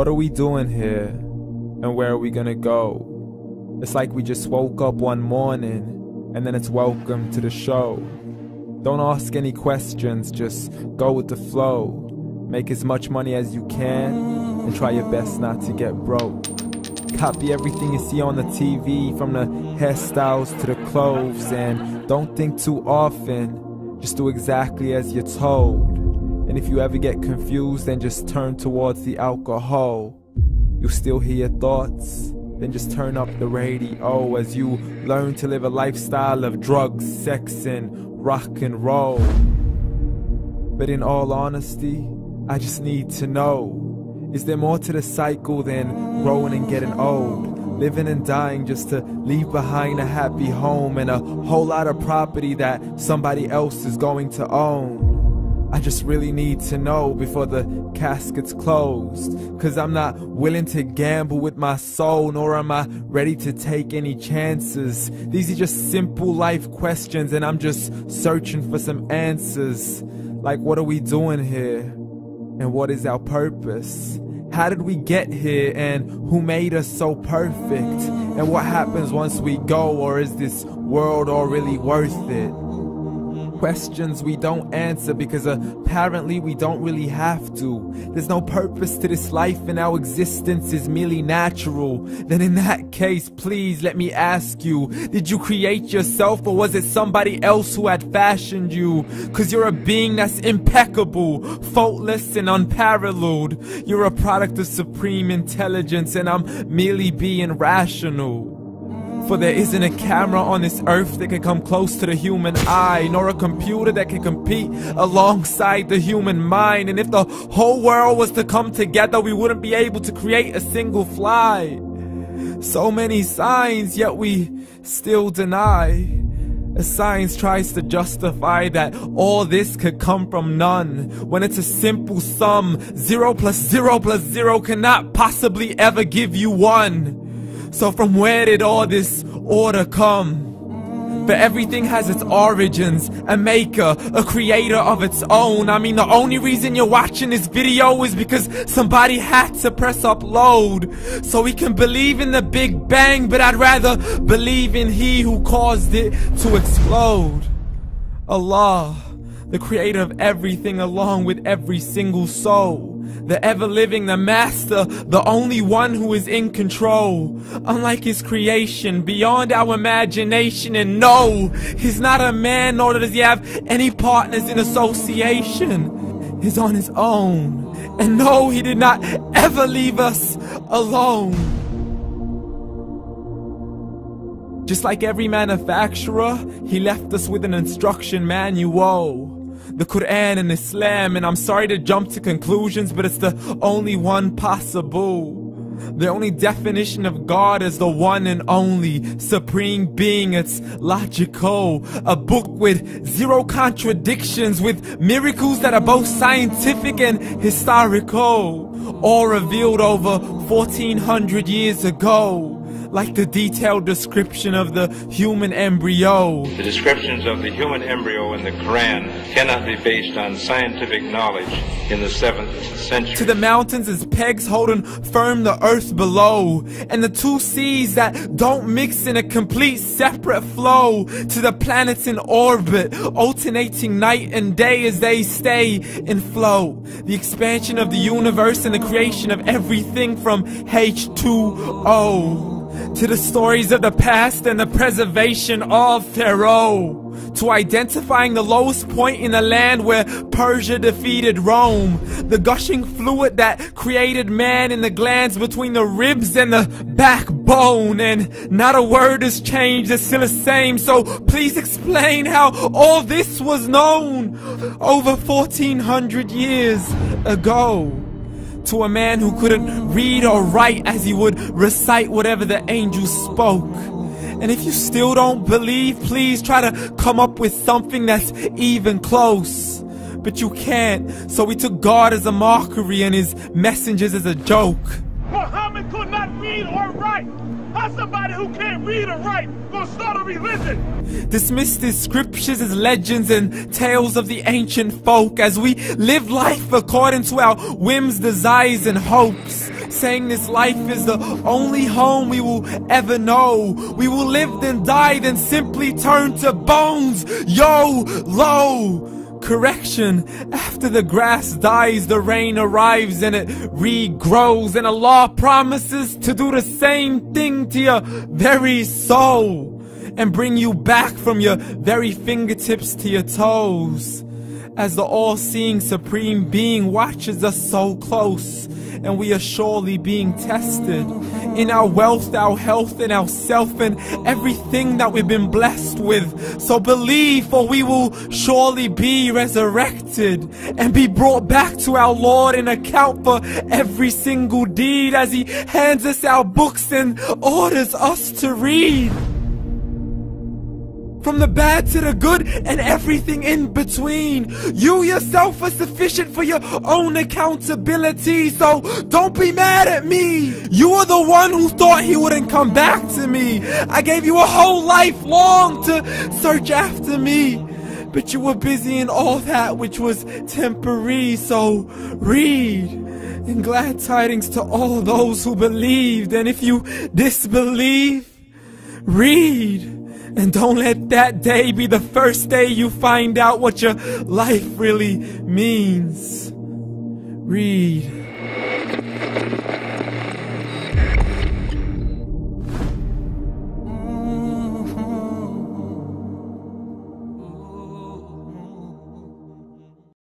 What are we doing here? And where are we gonna go? It's like we just woke up one morning and then it's welcome to the show. Don't ask any questions, just go with the flow. Make as much money as you can and try your best not to get broke. Copy everything you see on the TV, from the hairstyles to the clothes, and don't think too often, just do exactly as you're told. And if you ever get confused, then just turn towards the alcohol. You'll still hear your thoughts, then just turn up the radio as you learn to live a lifestyle of drugs, sex, and rock and roll. But in all honesty, I just need to know, is there more to the cycle than growing and getting old? Living and dying just to leave behind a happy home and a whole lot of property that somebody else is going to own. I just really need to know before the casket's closed, 'cause I'm not willing to gamble with my soul, nor am I ready to take any chances. These are just simple life questions and I'm just searching for some answers. Like, what are we doing here? And what is our purpose? How did we get here, and who made us so perfect? And what happens once we go, or is this world all really worth it? Questions we don't answer because apparently we don't really have to. There's no purpose to this life and our existence is merely natural. Then in that case, please let me ask you, did you create yourself, or was it somebody else who had fashioned you? 'Cause you're a being that's impeccable, faultless and unparalleled. You're a product of supreme intelligence and I'm merely being rational. For there isn't a camera on this earth that can come close to the human eye, nor a computer that can compete alongside the human mind. And if the whole world was to come together, we wouldn't be able to create a single fly. So many signs, yet we still deny. As science tries to justify that all this could come from none, when it's a simple sum. 0 plus 0 plus 0 cannot possibly ever give you 1. So from where did all this order come? For everything has its origins, a maker, a creator of its own. I mean, the only reason you're watching this video is because somebody had to press upload. So we can believe in the Big Bang, but I'd rather believe in He who caused it to explode. Allah, the creator of everything along with every single soul. The ever-living, the master, the only one who is in control. Unlike his creation, beyond our imagination. And no, he's not a man, nor does he have any partners in association. He's on his own. And no, he did not ever leave us alone. Just like every manufacturer, he left us with an instruction manual. The Qur'an and Islam, and I'm sorry to jump to conclusions, but it's the only one possible. The only definition of God is the one and only supreme being. It's logical, a book with 0 contradictions, with miracles that are both scientific and historical, all revealed over 1400 years ago. Like the detailed description of the human embryo. The descriptions of the human embryo in the Quran cannot be based on scientific knowledge in the 7th century. To the mountains as pegs holding firm the earth below, and the 2 seas that don't mix in a complete separate flow. To the planets in orbit, alternating night and day as they stay in flow. The expansion of the universe and the creation of everything from H2O. To the stories of the past and the preservation of Pharaoh. To identifying the lowest point in the land where Persia defeated Rome. The gushing fluid that created man in the glands between the ribs and the backbone. And not a word has changed, it's still the same. So please explain how all this was known over 1400 years ago. To a man who couldn't read or write as he would recite whatever the angels spoke. And if you still don't believe, please try to come up with something that's even close. But you can't, so we took God as a mockery and his messengers as a joke. Muhammad could not read or write. How's somebody who can't read or write gonna start a religion? Dismissed his scriptures as legends and tales of the ancient folk, as we live life according to our whims, desires, and hopes. saying this life is the only home we will ever know. We will live then die, then simply turn to bones. YOLO! Correction, after the grass dies, the rain arrives and it regrows, and Allah promises to do the same thing to your very soul and bring you back from your very fingertips to your toes, as the all-seeing supreme being watches us so close, and we are surely being tested in our wealth, our health, and our self, and everything that we've been blessed with. So believe, for we will surely be resurrected and be brought back to our Lord and account for every single deed, as He hands us our books and orders us to read. From the bad to the good and everything in between. You yourself are sufficient for your own accountability, so don't be mad at me. You are the one who thought He wouldn't come back to me. I gave you a whole life long to search after me, but you were busy in all that which was temporary. So read, and glad tidings to all those who believed. And if you disbelieve, read. And don't let that day be the first day you find out what your life really means. Read.